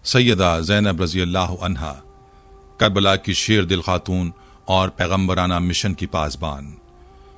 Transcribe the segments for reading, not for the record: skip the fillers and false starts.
سیدہ زینب رضی اللہ عنہا کربلا کی شیر دل خاتون اور پیغمبرانہ مشن کی پاسبان۔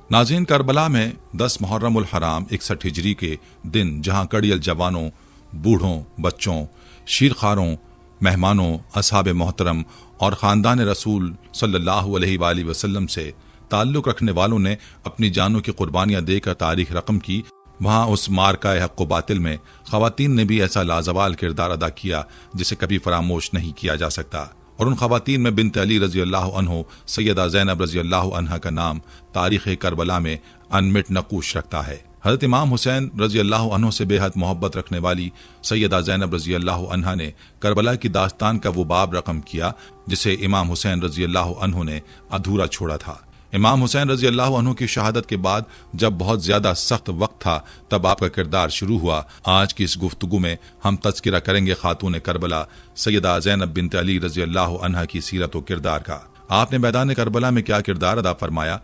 ناظرین، کربلا میں 10 محرم الحرام 61 ہجری کے دن جہاں کڑیل جوانوں، بوڑھوں، بچوں، شیرخواروں، مہمانوں، اصحاب محترم اور خاندان رسول صلی اللہ علیہ وآلہ وسلم سے تعلق رکھنے والوں نے اپنی جانوں کی قربانیاں دے کر تاریخ رقم کی، وہاں اس مارکہ حق و باطل میں خواتین نے بھی ایسا لازوال کردار ادا کیا جسے کبھی فراموش نہیں کیا جا سکتا، اور ان خواتین میں بنت علی رضی اللہ عنہ سیدہ زینب رضی اللہ عنہا کا نام تاریخ کربلا میں انمٹ نقوش رکھتا ہے۔ حضرت امام حسین رضی اللہ عنہ سے بے حد محبت رکھنے والی سیدہ زینب رضی اللہ عنہا نے کربلا کی داستان کا وہ باب رقم کیا جسے امام حسین رضی اللہ عنہ نے ادھورا چھوڑا تھا۔ امام حسین رضی اللہ عنہ کی شہادت کے بعد جب بہت زیادہ سخت وقت تھا تب آپ کا کردار شروع ہوا۔ آج کی اس گفتگو میں ہم تذکرہ کریں گے خاتون کربلا سیدہ زینب بنت علی رضی اللہ عنہا کی سیرت و کردار کا۔ آپ نے میدان کربلا میں کیا کردار ادا فرمایا،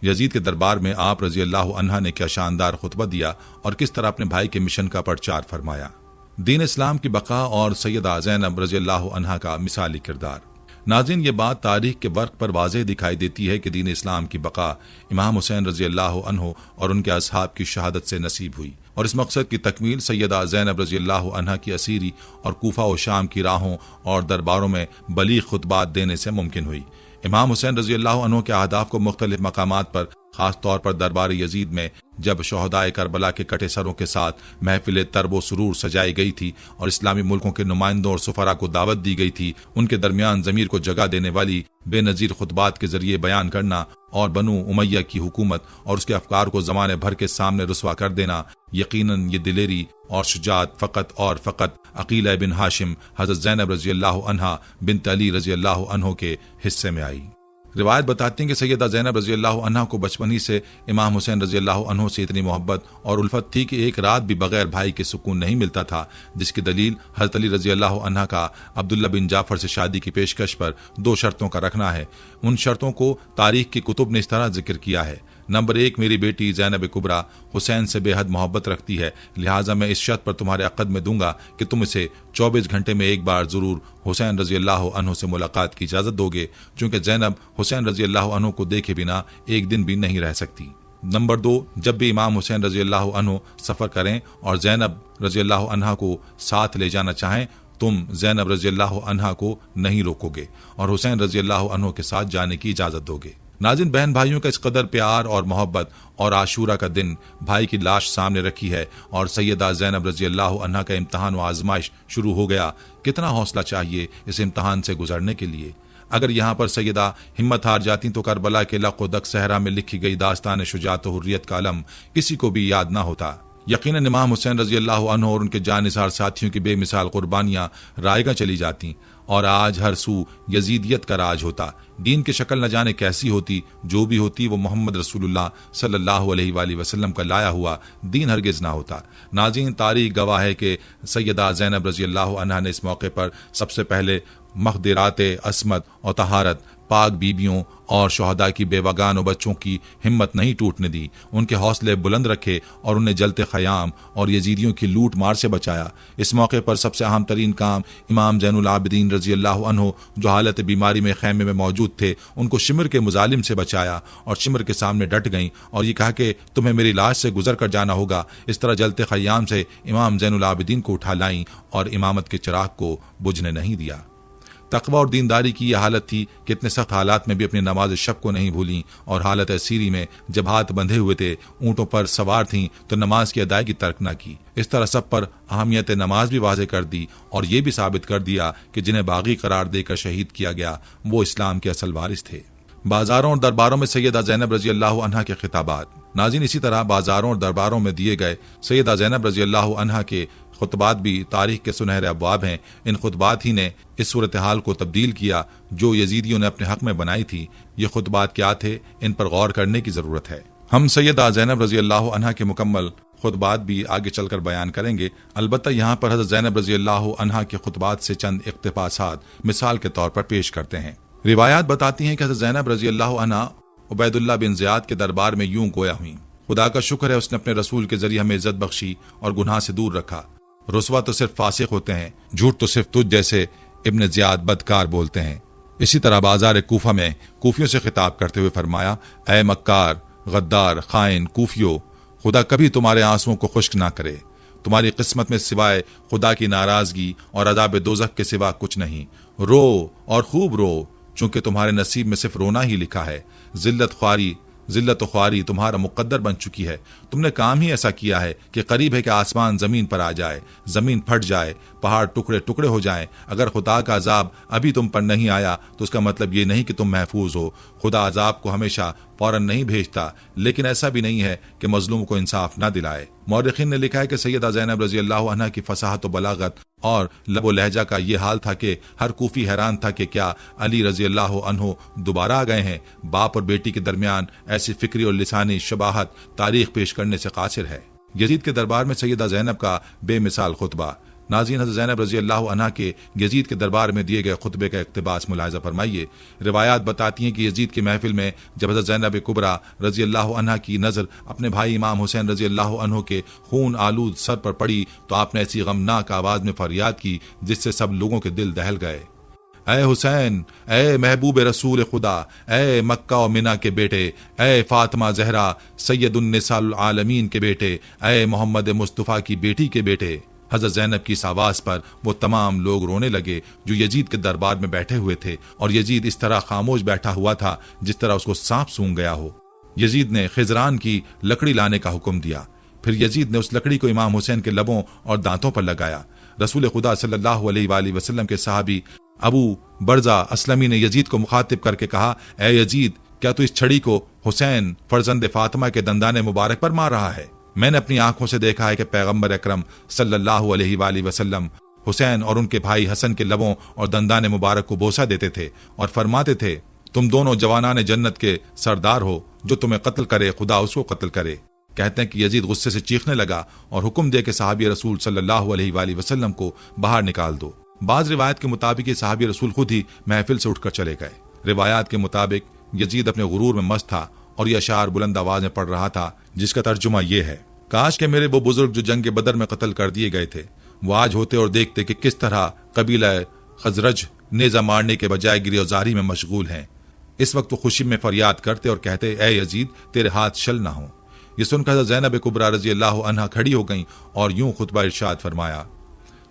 یزید کے دربار میں آپ رضی اللہ عنہا نے کیا شاندار خطبہ دیا اور کس طرح اپنے بھائی کے مشن کا پرچار فرمایا، دین اسلام کی بقا اور سیدہ زینب رضی اللہ عنہا کا مثالی کردار۔ ناظرین، یہ بات تاریخ کے برق پر واضح دکھائی دیتی ہے کہ دین اسلام کی بقا امام حسین رضی اللہ عنہ اور ان کے اصحاب کی شہادت سے نصیب ہوئی، اور اس مقصد کی تکمیل سیدہ زینب رضی اللہ عنہا کی اسیری اور کوفہ و شام کی راہوں اور درباروں میں بلیغ خطبات دینے سے ممکن ہوئی۔ امام حسین رضی اللہ عنہ کے اہداف کو مختلف مقامات پر، خاص طور پر دربار یزید میں جب شہدائے کربلا کے کٹے سروں کے ساتھ محفل طرب و سرور سجائی گئی تھی اور اسلامی ملکوں کے نمائندوں اور سفراء کو دعوت دی گئی تھی، ان کے درمیان ضمیر کو جگہ دینے والی بے نظیر خطبات کے ذریعے بیان کرنا اور بنو امیہ کی حکومت اور اس کے افکار کو زمانے بھر کے سامنے رسوا کر دینا، یقیناً یہ دلیری اور شجاعت فقط اور فقط عقیلہ بن ہاشم حضرت زینب رضی اللہ عنہا بنت علی رضی اللہ عنہ کے حصے میں آئی۔ روایت بتاتی ہیں کہ سیدہ زینب رضی اللہ عنہا کو بچپن ہی سے امام حسین رضی اللہ عنہ سے اتنی محبت اور الفت تھی کہ ایک رات بھی بغیر بھائی کے سکون نہیں ملتا تھا، جس کی دلیل حضرت علی رضی اللہ عنہا کا عبداللہ بن جعفر سے شادی کی پیشکش پر 2 شرطوں کا رکھنا ہے۔ ان شرطوں کو تاریخ کی کتب نے اس طرح ذکر کیا ہے: نمبر 1، میری بیٹی زینب کبریٰ حسین سے بے حد محبت رکھتی ہے، لہٰذا میں اس شرط پر تمہارے عقد میں دوں گا کہ تم اسے 24 گھنٹے میں ایک بار ضرور حسین رضی اللہ عنہ سے ملاقات کی اجازت دو گے، چونکہ زینب حسین رضی اللہ عنہ کو دیکھے بنا ایک دن بھی نہیں رہ سکتی۔ نمبر 2، جب بھی امام حسین رضی اللہ عنہ سفر کریں اور زینب رضی اللہ عنہ کو ساتھ لے جانا چاہیں، تم زینب رضی اللہ عنہ کو نہیں روکو گے اور حسین رضی اللہ عنہ کے ساتھ جانے کی اجازت دو گے۔ ناظرین، بہن بھائیوں کا اس قدر پیار اور محبت اور عاشورہ کا دن بھائی کی لاش سامنے رکھی ہے اور سیدہ زینب رضی اللہ عنہا کا امتحان و آزمائش شروع ہو گیا۔ کتنا حوصلہ چاہیے اس امتحان سے گزرنے کے لیے۔ اگر یہاں پر سیدہ ہمت ہار جاتی تو کربلا کے لق و دق صحرا میں لکھی گئی داستان شجاعت و حریت کا علم کسی کو بھی یاد نہ ہوتا۔ یقیناً امام حسین رضی اللہ عنہ اور ان کے جانثار ساتھیوں کی بے مثال قربانیاں رائگاں چلی جاتی اور آج ہر سو یزیدیت کا راج ہوتا۔ دین کی شکل نہ جانے کیسی ہوتی، جو بھی ہوتی وہ محمد رسول اللہ صلی اللہ علیہ وآلہ وسلم کا لایا ہوا دین ہرگز نہ ہوتا۔ ناظرین، تاریخ گواہ ہے کہ سیدہ زینب رضی اللہ عنہا نے اس موقع پر سب سے پہلے مقدرات عصمت اور طہارت، پاک بیبیوں اور شہداء کی بیوگان و بچوں کی ہمت نہیں ٹوٹنے دی، ان کے حوصلے بلند رکھے اور انہیں جلتے خیام اور یزیدیوں کی لوٹ مار سے بچایا۔ اس موقع پر سب سے اہم ترین کام امام زین العابدین رضی اللہ عنہ جو حالت بیماری میں خیمے میں موجود تھے، ان کو شمر کے مظالم سے بچایا اور شمر کے سامنے ڈٹ گئیں اور یہ کہا کہ تمہیں میری لاش سے گزر کر جانا ہوگا۔ اس طرح جلتے خیام سے امام زین العابدین کو اٹھا لائیں اور امامت کے چراغ کو بجھنے نہیں دیا۔ تقوی اور دینداری کی یہ حالت تھی کہ اتنے سخت حالات میں بھی اپنی نماز شب کو نہیں بھولیں، اور حالت اسیری میں جب ہاتھ بندھے ہوئے تھے، اونٹوں پر سوار تھیں، تو نماز کی ادائیگی ترک نہ کی۔ اس طرح سب پر اہمیت نماز بھی واضح کر دی اور یہ بھی ثابت کر دیا کہ جنہیں باغی قرار دے کر شہید کیا گیا وہ اسلام کے اصل وارث تھے۔ بازاروں اور درباروں میں سیدہ زینب رضی اللہ عنہا کے خطابات۔ ناظرین، اسی طرح بازاروں اور درباروں میں دیے گئے سیدہ زینب رضی اللہ عنہا کے خطبات بھی تاریخ کے سنہرے ابواب ہیں۔ ان خطبات ہی نے اس صورتحال کو تبدیل کیا جو یزیدیوں نے اپنے حق میں بنائی تھی۔ یہ خطبات کیا تھے، ان پر غور کرنے کی ضرورت ہے۔ ہم سیدہ زینب رضی اللہ عنہا کے مکمل خطبات بھی آگے چل کر بیان کریں گے، البتہ یہاں پر حضرت زینب رضی اللہ عنہا کے خطبات سے چند اقتباسات مثال کے طور پر پیش کرتے ہیں۔ روایات بتاتی ہیں کہ حضرت زینب رضی اللہ عنہا عبید اللہ بن زیاد کے دربار میں یوں گویا ہوئیں: خدا کا شکر ہے اس نے اپنے رسول کے ذریعے ہمیں عزت بخشی اور گناہ سے دور رکھا۔ رسوا تو صرف فاسق ہوتے ہیں، جھوٹ تو صرف تجھ جیسے ابن زیاد بدکار بولتے ہیں۔ اسی طرح بازار کوفہ میں کوفیوں سے خطاب کرتے ہوئے فرمایا، اے مکار، غدار، خائن کوفیو، خدا کبھی تمہارے آنسوؤں کو خشک نہ کرے۔ تمہاری قسمت میں سوائے خدا کی ناراضگی اور عذاب دوزخ کے سوا کچھ نہیں۔ رو اور خوب رو، چونکہ تمہارے نصیب میں صرف رونا ہی لکھا ہے۔ ذلت و خواری تمہارا مقدر بن چکی ہے۔ تم نے کام ہی ایسا کیا ہے کہ قریب ہے کہ آسمان زمین پر آ جائے، زمین پھٹ جائے، پہاڑ ٹکڑے ٹکڑے ہو جائیں۔ اگر خدا کا عذاب ابھی تم پر نہیں آیا تو اس کا مطلب یہ نہیں کہ تم محفوظ ہو۔ خدا عذاب کو ہمیشہ فوراً نہیں بھیجتا، لیکن ایسا بھی نہیں ہے کہ مظلوم کو انصاف نہ دلائے۔ مورخین نے لکھا ہے کہ سیدہ زینب رضی اللہ عنہا کی فصاحت و بلاغت اور لب و لہجہ کا یہ حال تھا کہ ہر کوفی حیران تھا کہ کیا علی رضی اللہ عنہ دوبارہ آ گئے ہیں۔ باپ اور بیٹی کے درمیان ایسی فکری اور لسانی شباہت تاریخ پیش کرنے سے قاصر ہے۔ یزید کے دربار میں سیدہ زینب کا بے مثال خطبہ۔ ناظرین، حضرت زینب رضی اللہ عنہا کے یزید کے دربار میں دیے گئے خطبے کا اقتباس ملاحظہ فرمائیے۔ روایات بتاتی ہیں کہ یزید کی محفل میں جب حضرت زینب کبریٰ رضی اللہ عنہا کی نظر اپنے بھائی امام حسین رضی اللہ عنہ کے خون آلود سر پر پڑی تو آپ نے ایسی غمناک آواز میں فریاد کی جس سے سب لوگوں کے دل دہل گئے۔ اے حسین، اے محبوب رسول خدا، اے مکہ و منا کے بیٹے، اے فاطمہ زہرا سید النساء العالمین کے بیٹے، اے محمد مصطفیٰ کی بیٹی کے بیٹے۔ حضرت زینب کی اس آواز پر وہ تمام لوگ رونے لگے جو یزید کے دربار میں بیٹھے ہوئے تھے، اور یزید اس طرح خاموش بیٹھا ہوا تھا جس طرح اس کو سانپ سونگھ گیا ہو۔ یزید نے خضران کی لکڑی لانے کا حکم دیا، پھر یزید نے اس لکڑی کو امام حسین کے لبوں اور دانتوں پر لگایا۔ رسول خدا صلی اللہ علیہ وآلہ وسلم کے صحابی ابو برزہ اسلمی نے یزید کو مخاطب کر کے کہا، اے یزید، کیا تو اس چھڑی کو حسین فرزند فاطمہ کے دندان مبارک پر مار رہا ہے؟ میں نے اپنی آنکھوں سے دیکھا ہے کہ پیغمبر اکرم صلی اللہ علیہ وآلہ وسلم حسین اور ان کے بھائی حسن کے لبوں اور دندان مبارک کو بوسہ دیتے تھے اور فرماتے تھے، تم دونوں جوانان جنت کے سردار ہو، جو تمہیں قتل کرے خدا اس کو قتل کرے۔ کہتے ہیں کہ یزید غصے سے چیخنے لگا اور حکم دے کہ صحابی رسول صلی اللہ علیہ وآلہ وسلم کو باہر نکال دو۔ بعض روایت کے مطابق یہ صحابی رسول خود ہی محفل سے اٹھ کر چلے گئے۔ روایات کے مطابق یزید اپنے غرور میں مست تھا اور یہ اشعار بلند آواز میں پڑھ رہا تھا جس کا ترجمہ یہ ہے، کاش کہ میرے وہ بزرگ جو جنگ بدر میں قتل کر دیے گئے تھے وہ آج ہوتے اور دیکھتے کہ کس طرح قبیلہ خزرج نیزہ مارنے کے بجائے گریزاری میں مشغول ہیں۔ اس وقت وہ خوشی میں فریاد کرتے اور کہتے، اے یزید، تیرے ہاتھ شل نہ ہوں۔ یہ سن کر زینب کبریٰ رضی اللہ عنہا کھڑی ہو گئیں اور یوں خطبہ ارشاد فرمایا،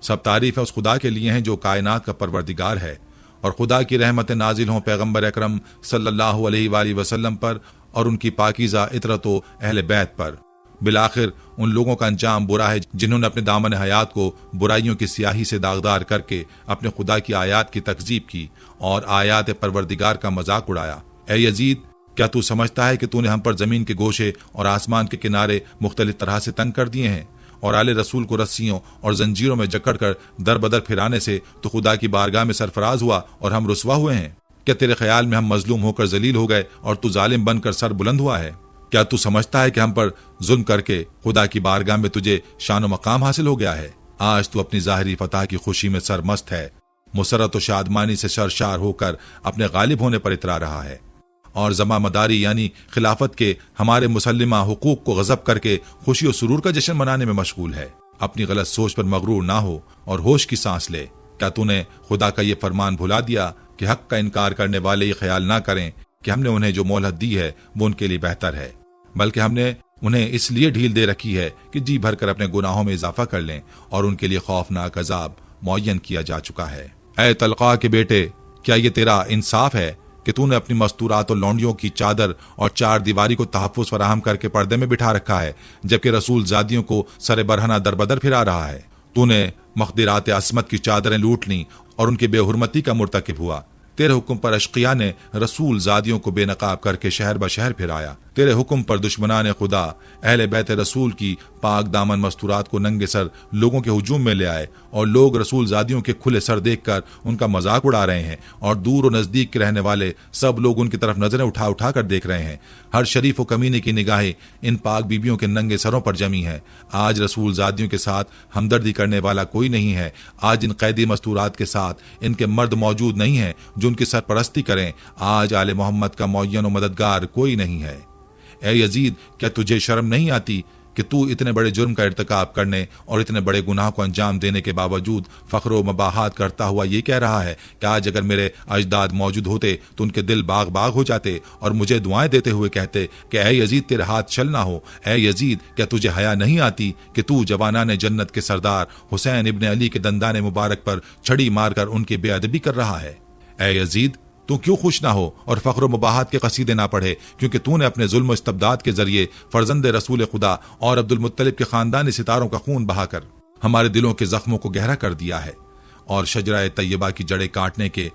سب تعریف ہے اس خدا کے لیے ہیں جو کائنات کا پروردگار ہے، اور خدا کی رحمت نازل ہوں پیغمبر اکرم صلی اللہ علیہ وآلہ وسلم پر اور ان کی پاکیزہ عطرت و اہل بیت پر۔ بالآخر ان لوگوں کا انجام برا ہے جنہوں نے اپنے دامن حیات کو برائیوں کی سیاہی سے داغدار کر کے اپنے خدا کی آیات کی تکذیب کی اور آیات پروردگار کا مذاق اڑایا۔ اے یزید، کیا تو سمجھتا ہے کہ تو نے ہم پر زمین کے گوشے اور آسمان کے کنارے مختلف طرح سے تنگ کر دیے ہیں، اور آل رسول کو رسیوں اور زنجیروں میں جکڑ کر در بدر پھرانے سے تو خدا کی بارگاہ میں سرفراز ہوا اور ہم رسوا ہوئے ہیں؟ کیا تیرے خیال میں ہم مظلوم ہو کر ذلیل ہو گئے اور تو ظالم بن کر سر بلند ہوا ہے؟ کیا تو سمجھتا ہے کہ ہم پر ظلم کر کے خدا کی بارگاہ میں تجھے شان و مقام حاصل ہو گیا ہے؟ آج تو اپنی ظاہری فتح کی خوشی میں سرمست ہے، مسرت و شادمانی سے سرشار ہو کر اپنے غالب ہونے پر اترا رہا ہے، اور زماں مداری یعنی خلافت کے ہمارے مسلمہ حقوق کو غصب کر کے خوشی و سرور کا جشن منانے میں مشغول ہے۔ اپنی غلط سوچ پر مغرور نہ ہو اور ہوش کی سانس لے۔ کیا تو نے خدا کا یہ فرمان بھلا دیا کہ حق کا انکار کرنے والے یہ خیال نہ کریں کہ ہم نے انہیں جو مہلت دی ہے وہ ان کے لیے بہتر ہے، بلکہ ہم نے انہیں اس لیے ڈھیل دے رکھی ہے کہ جی بھر کر اپنے گناہوں میں اضافہ کر لیں، اور ان کے لیے خوفناک عذاب معین کیا جا چکا ہے۔ اے طلقاء کے بیٹے، کیا یہ تیرا انصاف ہے کہ تو نے اپنی مستورات اور لونڈیوں کی چادر اور چار دیواری کو تحفظ فراہم کر کے پردے میں بٹھا رکھا ہے، جبکہ رسول زادیوں کو سر برہنہ دربدر پھرا رہا ہے؟ تو نے مخدرات عصمت کی چادریں لوٹ لیں اور ان کی بے حرمتی کا مرتکب ہوا۔ تیرے حکم پر اشقیاء نے رسول زادیوں کو بے نقاب کر کے شہر بشہر پھرایا۔ تیرے حکم پر دشمنان خدا اہل بیت رسول کی پاک دامن مستورات کو ننگے سر لوگوں کے ہجوم میں لے آئے، اور لوگ رسول زادیوں کے کھلے سر دیکھ کر ان کا مذاق اڑا رہے ہیں، اور دور و نزدیک کے رہنے والے سب لوگ ان کی طرف نظریں اٹھا اٹھا کر دیکھ رہے ہیں۔ ہر شریف و کمینے کی نگاہیں ان پاک بیبیوں کے ننگے سروں پر جمی ہیں۔ آج رسول زادیوں کے ساتھ ہمدردی کرنے والا کوئی نہیں ہے۔ آج ان قیدی مستورات کے ساتھ ان کے مرد موجود نہیں ہیں جو ان کی سرپرستی کریں۔ آج آل محمد کا معین و مددگار کوئی نہیں ہے۔ اے یزید، کیا تجھے شرم نہیں آتی کہ تو اتنے بڑے جرم کا ارتکاب کرنے اور اتنے بڑے گناہ کو انجام دینے کے باوجود فخر و مباحات کرتا ہوا یہ کہہ رہا ہے کہ آج اگر میرے اجداد موجود ہوتے تو ان کے دل باغ باغ ہو جاتے اور مجھے دعائیں دیتے ہوئے کہتے کہ اے یزید تیرے ہاتھ چل نہ ہو، اے یزید کیا تجھے حیا نہیں آتی کہ تو جوانان جنت کے سردار حسین ابن علی کے دندان مبارک پر چھڑی مار کر ان کی بے ادبی کر رہا ہے؟ اے یزید تو کیوں خوش نہ ہو اور فخر و مباحات کے قصیدے نہ پڑھے، کیونکہ تو نے اپنے ظلم و استبداد کے ذریعے فرزند رسول خدا اور عبد المطلب کے خاندانی ستاروں کا خون بہا کر ہمارے دلوں کے زخموں کو گہرا کر دیا ہے اور شجرہ طیبہ کی جڑیں کاٹنے کے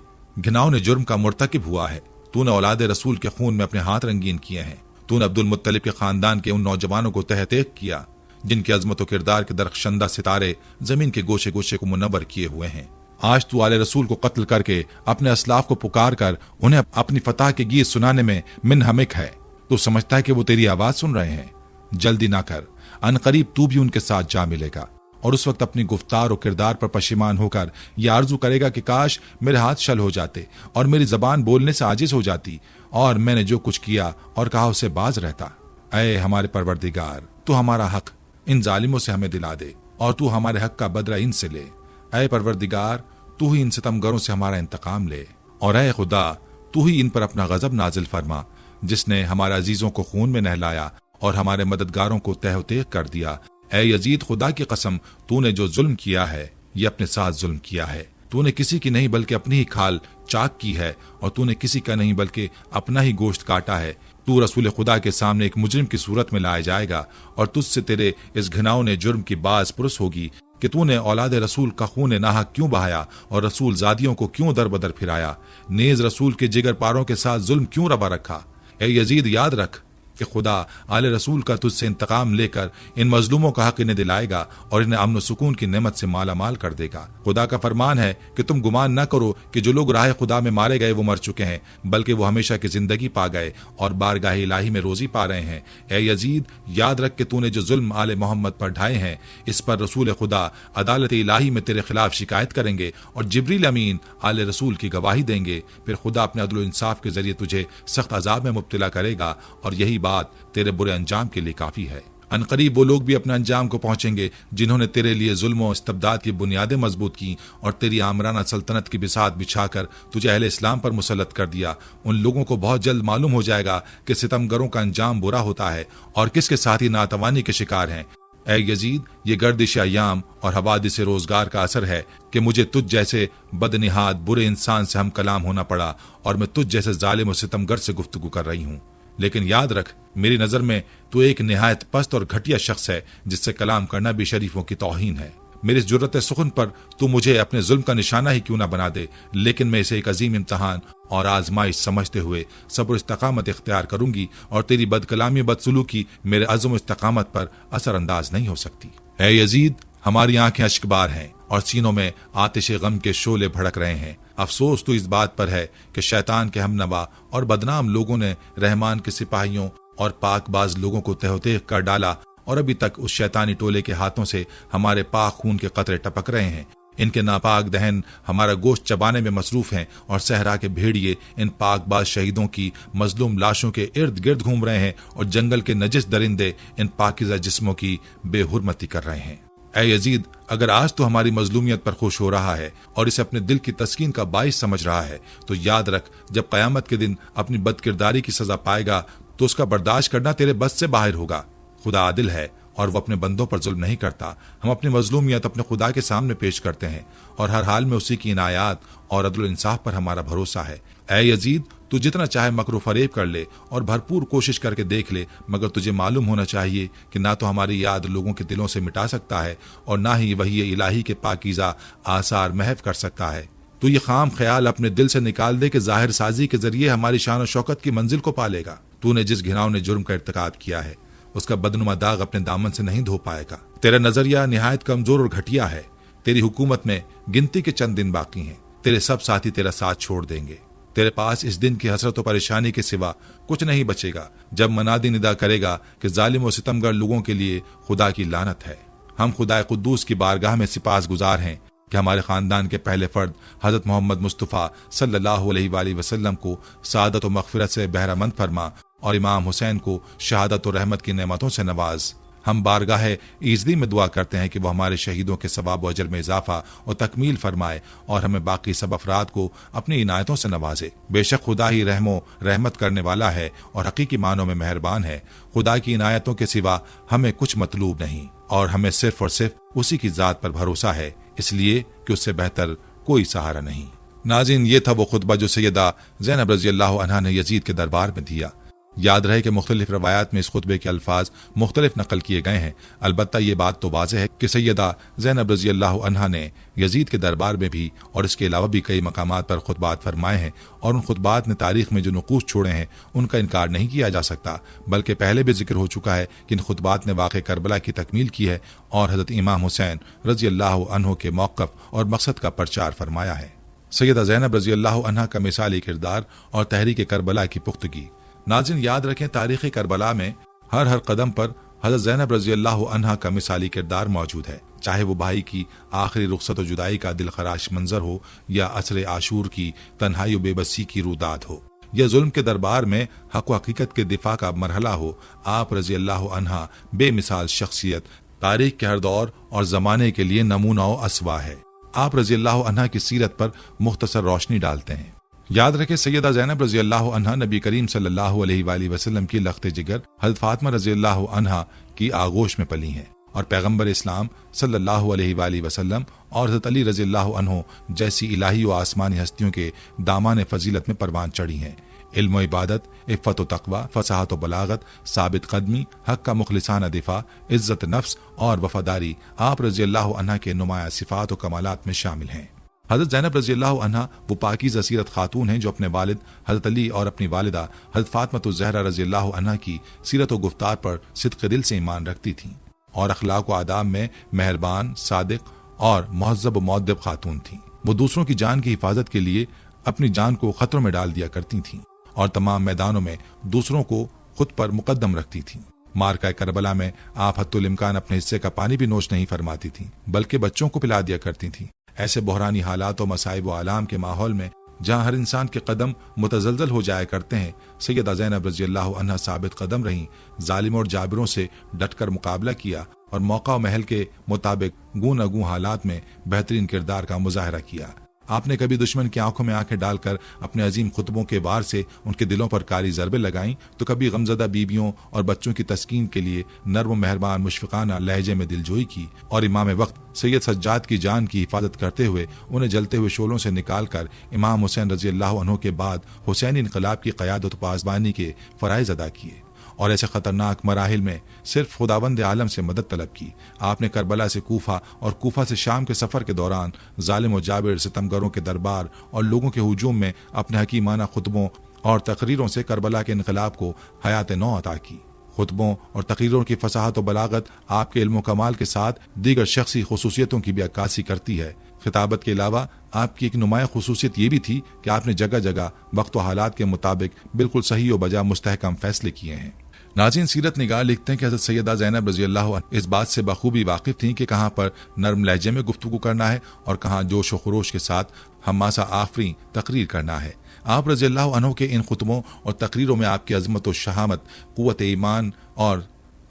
گھناؤنے جرم کا مرتکب ہوا ہے۔ تو نے اولاد رسول کے خون میں اپنے ہاتھ رنگین کیے ہیں۔ تو نے عبد المطلب کے خاندان کے ان نوجوانوں کو تحت ایک کیا جن کی عظمت و کردار کے درخشندہ ستارے زمین کے گوشے گوشے کو منور کیے ہوئے ہیں۔ آج تو آل رسول کو قتل کر کے اپنے اسلاف کو پکار کر انہیں اپنی فتح کے گیت سنانے میں منہمک ہے۔ تو سمجھتا ہے کہ وہ تیری آواز سن رہے ہیں؟ جلدی نہ کر، ان قریب تو بھی ان کے ساتھ جا ملے گا اور اس وقت اپنی گفتار و کردار پر پشیمان ہو کر یہ آرزو کرے گا کہ کاش میرے ہاتھ شل ہو جاتے اور میری زبان بولنے سے عاجز ہو جاتی اور میں نے جو کچھ کیا اور کہا اسے باز رہتا۔ اے ہمارے پروردگار، تو ہمارا حق ان ظالموں سے ہمیں دلا دے اور تو ہمارے حق کا بدلہ ان سے لے۔ اے پروردگار، تو ہی ان ستمگروں سے ہمارا انتقام لے، اور اے خدا تو ہی ان پر اپنا غضب نازل فرما، جس نے ہمارے عزیزوں کو خون میں نہلایا اور ہمارے مددگاروں کو تہ و تیغ کر دیا۔ اے یزید، خدا کی قسم، تو نے جو ظلم کیا ہے یہ اپنے ساتھ ظلم کیا ہے۔ تو نے کسی کی نہیں بلکہ اپنی ہی کھال چاک کی ہے اور تو نے کسی کا نہیں بلکہ اپنا ہی گوشت کاٹا ہے۔ تو رسول خدا کے سامنے ایک مجرم کی صورت میں لایا جائے گا اور تجھ سے تیرے اس گھناؤنے جرم کی باز پرس ہوگی کہ تو نے اولاد رسول کا خون ناحق کیوں بہایا اور رسول زادیوں کو کیوں در بدر پھرایا، نیز رسول کے جگر پاروں کے ساتھ ظلم کیوں روا رکھا۔ اے یزید، یاد رکھ کہ خدا آل رسول کا تجھ سے انتقام لے کر ان مظلوموں کا حق انہیں دلائے گا اور انہیں امن و سکون کی نعمت سے مالا مال کر دے گا۔ خدا کا فرمان ہے کہ تم گمان نہ کرو کہ جو لوگ راہ خدا میں مارے گئے وہ مر چکے ہیں، بلکہ وہ ہمیشہ کی زندگی پا گئے اور بارگاہ الہی میں روزی پا رہے ہیں۔ اے یزید، یاد رکھ کہ تو نے جو ظلم آل محمد پر ڈھائے ہیں اس پر رسول خدا عدالت الہی میں تیرے خلاف شکایت کریں گے اور جبریل امین آل رسول کی گواہی دیں گے۔ پھر خدا اپنے عدل و انصاف کے ذریعے تجھے سخت عذاب میں مبتلا کرے گا اور یہی بات تیرے برے انجام کے لیے کافی ہے۔ ان قریب وہ لوگ بھی اپنے انجام کو پہنچیں گے جنہوں نے تیرے لیے ظلم و استبداد کی بنیادیں مضبوط کی اور تیری آمرانہ سلطنت کی بساط بچھا کر تجھے اہل اسلام پر مسلط کر دیا۔ ان لوگوں کو بہت جلد معلوم ہو جائے گا کہ ستمگروں کا انجام برا ہوتا ہے اور کس کے ساتھی ناتوانی کے شکار ہیں۔ اے یزید، یہ گردش ایام اور حوادث روزگار کا اثر ہے کہ مجھے تجھ جیسے بدنہاد برے انسان سے ہم کلام ہونا پڑا اور میں تجھ جیسے ظالم و ستمگر سے گفتگو کر رہی ہوں۔ لیکن یاد رکھ، میری نظر میں تو ایک نہایت پست اور گھٹیا شخص ہے جس سے کلام کرنا بھی شریفوں کی توہین ہے۔ میری اس جرت سخن پر تو مجھے اپنے ظلم کا نشانہ ہی کیوں نہ بنا دے، لیکن میں اسے ایک عظیم امتحان اور آزمائش سمجھتے ہوئے صبر و استقامت اختیار کروں گی اور تیری بد کلامی و بدسلوکی میرے عزم و استقامت پر اثر انداز نہیں ہو سکتی۔ اے یزید، ہماری آنکھیں اشک بار ہیں اور سینوں میں آتش غم کے شعلے بھڑک رہے ہیں۔ افسوس تو اس بات پر ہے کہ شیطان کے ہم نوا اور بدنام لوگوں نے رحمان کے سپاہیوں اور پاک باز لوگوں کو تہ و تیغ کر ڈالا اور ابھی تک اس شیطانی ٹولے کے ہاتھوں سے ہمارے پاک خون کے قطرے ٹپک رہے ہیں۔ ان کے ناپاک دہن ہمارا گوشت چبانے میں مصروف ہیں اور صحرا کے بھیڑیے ان پاک باز شہیدوں کی مظلوم لاشوں کے ارد گرد گھوم رہے ہیں اور جنگل کے نجس درندے ان پاکیزہ جسموں کی بے حرمتی کر رہے ہیں۔ اے یزید، اگر آج تو ہماری مظلومیت پر خوش ہو رہا ہے اور اسے اپنے دل کی تسکین کا باعث سمجھ رہا ہے تو یاد رکھ، جب قیامت کے دن اپنی بد کرداری کی سزا پائے گا تو اس کا برداشت کرنا تیرے بس سے باہر ہوگا۔ خدا عادل ہے اور وہ اپنے بندوں پر ظلم نہیں کرتا۔ ہم اپنی مظلومیت اپنے خدا کے سامنے پیش کرتے ہیں اور ہر حال میں اسی کی عنایات اور عدل و انصاف پر ہمارا بھروسہ ہے۔ اے یزید، تو جتنا چاہے مکر و فریب کر لے اور بھرپور کوشش کر کے دیکھ لے، مگر تجھے معلوم ہونا چاہیے کہ نہ تو ہماری یاد لوگوں کے دلوں سے مٹا سکتا ہے اور نہ ہی وحی الہی کے پاکیزہ آثار محو کر سکتا ہے۔ تو یہ خام خیال اپنے دل سے نکال دے کہ ظاہر سازی کے ذریعے ہماری شان و شوکت کی منزل کو پالے گا۔ تو نے جس گھناؤنے جرم کا ارتکاب کیا ہے اس کا بدنما داغ اپنے دامن سے نہیں دھو پائے گا۔ تیرا نظریہ نہایت کمزور اور گھٹیا ہے۔ تیری حکومت میں گنتی کے چند دن باقی ہیں، تیرے سب ساتھی تیرا ساتھ چھوڑ دیں گے۔ تیرے پاس اس دن کی حسرت و پریشانی کے سوا کچھ نہیں بچے گا جب منادی ندا کرے گا کہ ظالم و ستمگر لوگوں کے لیے خدا کی لعنت ہے۔ ہم خدا قدوس کی بارگاہ میں سپاس گزار ہیں کہ ہمارے خاندان کے پہلے فرد حضرت محمد مصطفیٰ صلی اللہ علیہ وآلہ وسلم کو سعادت و مغفرت سے بہرہ مند فرما اور امام حسین کو شہادت و رحمت کی نعمتوں سے نواز۔ ہم بارگاہ ایزدی میں دعا کرتے ہیں کہ وہ ہمارے شہیدوں کے ثواب و اجر میں اضافہ اور تکمیل فرمائے اور ہمیں باقی سب افراد کو اپنی عنایتوں سے نوازے۔ بے شک خدا ہی رحم و رحمت کرنے والا ہے اور حقیقی معنوں میں مہربان ہے۔ خدا کی عنایتوں کے سوا ہمیں کچھ مطلوب نہیں اور ہمیں صرف اور صرف اسی کی ذات پر بھروسہ ہے، اس لیے کہ اس سے بہتر کوئی سہارا نہیں۔ ناظرین، یہ تھا وہ خطبہ جو سیدہ زینب رضی اللہ عنہا نے یزید کے دربار میں دیا۔ یاد رہے کہ مختلف روایات میں اس خطبے کے الفاظ مختلف نقل کیے گئے ہیں، البتہ یہ بات تو واضح ہے کہ سیدہ زینب رضی اللہ عنہا نے یزید کے دربار میں بھی اور اس کے علاوہ بھی کئی مقامات پر خطبات فرمائے ہیں، اور ان خطبات نے تاریخ میں جو نقوش چھوڑے ہیں ان کا انکار نہیں کیا جا سکتا، بلکہ پہلے بھی ذکر ہو چکا ہے کہ ان خطبات نے واقع کربلا کی تکمیل کی ہے اور حضرت امام حسین رضی اللہ عنہ کے موقف اور مقصد کا پرچار فرمایا ہے۔ سیدہ زینب رضی اللہ عنہا کا مثالی کردار اور تحریک کربلا کی پختگی۔ ناظرین، یاد رکھیں تاریخ کربلا میں ہر قدم پر حضرت زینب رضی اللہ عنہا کا مثالی کردار موجود ہے، چاہے وہ بھائی کی آخری رخصت و جدائی کا دل خراش منظر ہو، یا عصر عاشور کی تنہائی و بے بسی کی روداد ہو، یا ظلم کے دربار میں حق و حقیقت کے دفاع کا مرحلہ ہو۔ آپ رضی اللہ عنہا بے مثال شخصیت، تاریخ کے ہر دور اور زمانے کے لیے نمونہ و اسوہ ہے۔ آپ رضی اللہ عنہا کی سیرت پر مختصر روشنی ڈالتے ہیں۔ یاد رکھیں سیدہ زینب رضی اللہ عنہا نبی کریم صلی اللہ علیہ وآلہ وسلم کی لخت جگر حضرت فاطمہ رضی اللہ عنہا کی آغوش میں پلی ہیں، اور پیغمبر اسلام صلی اللہ علیہ وآلہ وسلم اور حضرت علی رضی اللہ عنہ جیسی الہی و آسمانی ہستیوں کے دامان فضیلت میں پروان چڑھی ہیں۔ علم و عبادت، عفت و تقوی، فصاحت و بلاغت، ثابت قدمی، حق کا مخلصانہ دفاع، عزت نفس اور وفاداری آپ رضی اللہ عنہا کے نمایاں صفات و کمالات میں شامل ہیں۔ حضرت زینب رضی اللہ عنہا وہ پاکیزہ سیرت خاتون ہیں جو اپنے والد حضرت علی اور اپنی والدہ حضرت فاطمہ الزہرا رضی اللہ عنہا کی سیرت و گفتار پر صدق دل سے ایمان رکھتی تھیں، اور اخلاق و آداب میں مہربان، صادق اور مہذب و مؤدب خاتون تھیں۔ وہ دوسروں کی جان کی حفاظت کے لیے اپنی جان کو خطروں میں ڈال دیا کرتی تھیں، اور تمام میدانوں میں دوسروں کو خود پر مقدم رکھتی تھیں۔ مارکہ کربلا میں آپ حتی الامکان اپنے حصے کا پانی بھی نوش نہیں فرماتی تھیں، بلکہ بچوں کو پلا دیا کرتی تھیں۔ ایسے بحرانی حالات و مصائب و آلام کے ماحول میں جہاں ہر انسان کے قدم متزلزل ہو جایا کرتے ہیں، سیدہ زینب رضی اللہ عنہا ثابت قدم رہیں، ظالموں اور جابروں سے ڈٹ کر مقابلہ کیا اور موقع و محل کے مطابق گوں نہ گوں حالات میں بہترین کردار کا مظاہرہ کیا۔ آپ نے کبھی دشمن کی آنکھوں میں آنکھیں ڈال کر اپنے عظیم خطبوں کے وار سے ان کے دلوں پر کاری ضربیں لگائیں، تو کبھی غمزدہ بیویوں اور بچوں کی تسکین کے لیے نرم و مہربان مشفقانہ لہجے میں دلجوئی کی، اور امام وقت سید سجاد کی جان کی حفاظت کرتے ہوئے انہیں جلتے ہوئے شعلوں سے نکال کر امام حسین رضی اللہ عنہ کے بعد حسینی انقلاب کی قیادت و پاسبانی کے فرائض ادا کیے، اور ایسے خطرناک مراحل میں صرف خداوند عالم سے مدد طلب کی۔ آپ نے کربلا سے کوفہ اور کوفہ سے شام کے سفر کے دوران ظالم و جابر ستمگروں کے دربار اور لوگوں کے ہجوم میں اپنے حکیمانہ خطبوں اور تقریروں سے کربلا کے انقلاب کو حیات نو عطا کی۔ خطبوں اور تقریروں کی فصاحت و بلاغت آپ کے علم و کمال کے ساتھ دیگر شخصی خصوصیتوں کی بھی عکاسی کرتی ہے۔ خطابت کے علاوہ آپ کی ایک نمایاں خصوصیت یہ بھی تھی کہ آپ نے جگہ جگہ وقت و حالات کے مطابق بالکل صحیح و بجا مستحکم فیصلے کیے ہیں۔ ناظرین، سیرت نگار لکھتے ہیں کہ حضرت سیدہ زینب رضی اللہ عنہ اس بات سے بخوبی واقف تھیں کہ کہاں پر نرم لہجے میں گفتگو کرنا ہے اور کہاں جوش و خروش کے ساتھ حماسہ آفریں تقریر کرنا ہے۔ آپ رضی اللہ عنہ کے ان خطبوں اور تقریروں میں آپ کی عظمت و شہامت، قوت ایمان اور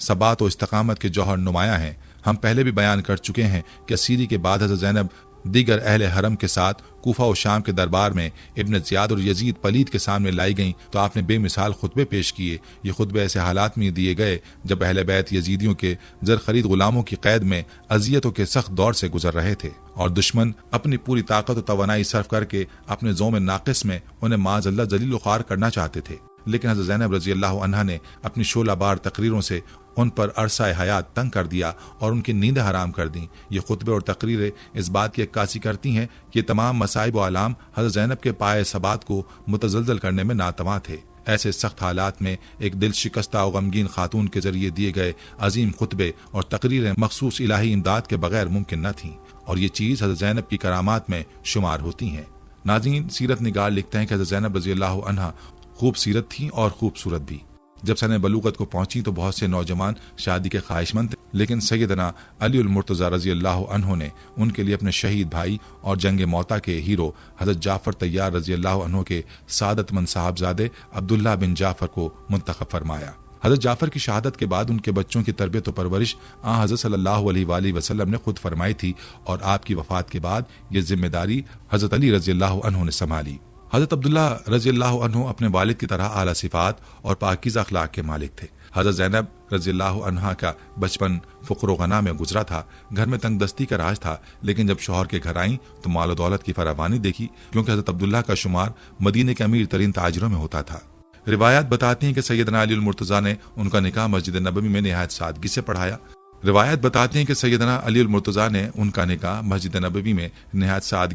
ثبات و استقامت کے جوہر نمایاں ہیں۔ ہم پہلے بھی بیان کر چکے ہیں کہ اسیری کے بعد حضرت زینب دیگر اہل حرم کے ساتھ کوفہ و شام کے دربار میں ابن زیاد اور یزید پلید کے سامنے لائی گئیں تو آپ نے بے مثال خطبے پیش کیے۔ یہ خطبے ایسے حالات میں دیے گئے جب اہل بیت یزیدیوں کے زر خرید غلاموں کی قید میں اذیتوں کے سخت دور سے گزر رہے تھے، اور دشمن اپنی پوری طاقت و توانائی صرف کر کے اپنے زوم ناقص میں انہیں معاذ اللہ ذلیل و خوار کرنا چاہتے تھے، لیکن حضرت زینب رضی اللہ عنہا نے اپنی شعلہ بار تقریروں سے ان پر عرصہ حیات تنگ کر دیا اور ان کی نیندیں حرام کر دیں۔ یہ خطبے اور تقریریں اس بات کی عکاسی کرتی ہیں کہ یہ تمام مصائب و آلام حضرت زینب کے پائے ثبات کو متزلزل کرنے میں ناتواں تھے۔ ایسے سخت حالات میں ایک دل شکستہ و غمگین خاتون کے ذریعے دیے گئے عظیم خطبے اور تقریریں مخصوص الہی امداد کے بغیر ممکن نہ تھیں، اور یہ چیز حضرت زینب کی کرامات میں شمار ہوتی ہیں۔ ناظرین، سیرت نگار لکھتے ہیں کہ حضرت زینب رضی اللہ عنہا خوب سیرت تھیں اور خوبصورت بھی۔ جب سن بلوغت کو پہنچی تو بہت سے نوجوان شادی کے خواہش مند تھے، لیکن سیدنا علی المرتضیٰ رضی اللہ عنہ نے ان کے لیے اپنے شہید بھائی اور جنگ موتا کے ہیرو حضرت جعفر طیار رضی اللہ عنہ کے سعادت مند صاحبزادے عبداللہ بن جعفر کو منتخب فرمایا۔ حضرت جعفر کی شہادت کے بعد ان کے بچوں کی تربیت و پرورش حضرت صلی اللہ علیہ وآلہ وسلم نے خود فرمائی تھی اور آپ کی وفات کے بعد یہ ذمہ داری حضرت علی رضی اللہ عنہ نے سنبھالی۔ حضرت عبداللہ رضی اللہ عنہ اپنے والد کی طرح اعلیٰ صفات اور پاکیزہ اخلاق کے مالک تھے۔ حضرت زینب رضی اللہ عنہا کا بچپن فقر و غنا میں گزرا تھا، گھر میں تنگ دستی کا راج تھا، لیکن جب شوہر کے گھر آئیں تو مال و دولت کی فراوانی دیکھی، کیونکہ حضرت عبداللہ کا شمار مدینے کے امیر ترین تاجروں میں ہوتا تھا۔ روایات بتاتی ہیں کہ سیدنا علی المرتضیٰ نے ان کا نکاح مسجد نبوی میں نہایت سادگی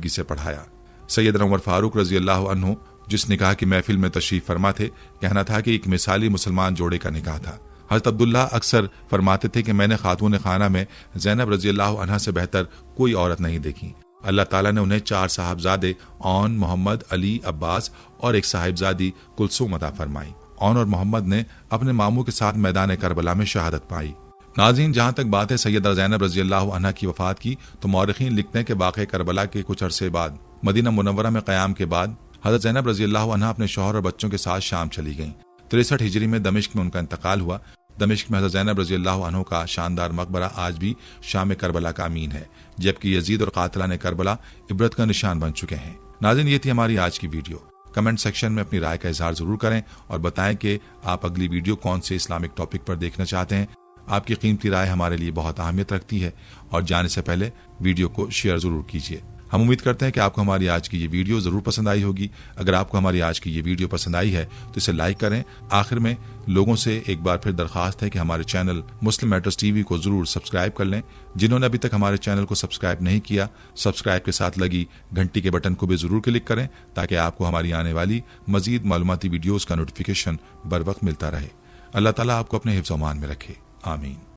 سے پڑھایا۔ سیدنا عمر فاروق رضی اللہ عنہ جس نکاح کی محفل میں تشریف فرما تھے، کہنا تھا کہ ایک مثالی مسلمان جوڑے کا نکاح تھا۔ حضرت عبداللہ اکثر فرماتے تھے کہ میں نے خاتون خانہ میں زینب رضی اللہ عنہا سے بہتر کوئی عورت نہیں دیکھی۔ اللہ تعالیٰ نے انہیں 4 صاحبزادے اون، محمد، علی، عباس اور ایک صاحبزادی کلثوم عطا فرمائی۔ اون اور محمد نے اپنے ماموں کے ساتھ میدان کربلا میں شہادت پائی۔ ناظرین، جہاں تک بات ہے سیدہ زینب رضی اللہ عنہا کی وفات کی، تو مورخین لکھتے ہیں کہ واقع کربلا کے کچھ عرصے بعد مدینہ منورہ میں قیام کے بعد حضرت زینب رضی اللہ عنہا اپنے شوہر اور بچوں کے ساتھ شام چلی گئیں۔ 63 ہجری میں دمشق میں ان کا انتقال ہوا۔ دمشق میں حضرت زینب رضی اللہ عنہ کا شاندار مقبرہ آج بھی شام کربلا کا امین ہے، جبکہ یزید اور قاتلان کربلا عبرت کا نشان بن چکے ہیں۔ ناظرین، یہ تھی ہماری آج کی ویڈیو۔ کمنٹ سیکشن میں اپنی رائے کا اظہار ضرور کریں اور بتائیں کہ آپ اگلی ویڈیو کون سے اسلامک ٹاپک پر دیکھنا چاہتے ہیں۔ آپ کی قیمتی رائے ہمارے لیے بہت اہمیت رکھتی ہے، اور جانے سے پہلے ویڈیو کو شیئر ضرور کیجیے۔ ہم امید کرتے ہیں کہ آپ کو ہماری آج کی یہ ویڈیو ضرور پسند آئی ہوگی۔ اگر آپ کو ہماری آج کی یہ ویڈیو پسند آئی ہے تو اسے لائک کریں۔ آخر میں لوگوں سے ایک بار پھر درخواست ہے کہ ہمارے چینل مسلم میٹرز ٹی وی کو ضرور سبسکرائب کر لیں۔ جنہوں نے ابھی تک ہمارے چینل کو سبسکرائب نہیں کیا، سبسکرائب کے ساتھ لگی گھنٹی کے بٹن کو بھی ضرور کلک کریں، تاکہ آپ کو ہماری آنے والی مزید معلوماتی ویڈیوز کا نوٹیفیکیشن بر وقت ملتا رہے۔ اللہ تعالیٰ آپ کو اپنے حفظ و امان میں رکھے، آمین۔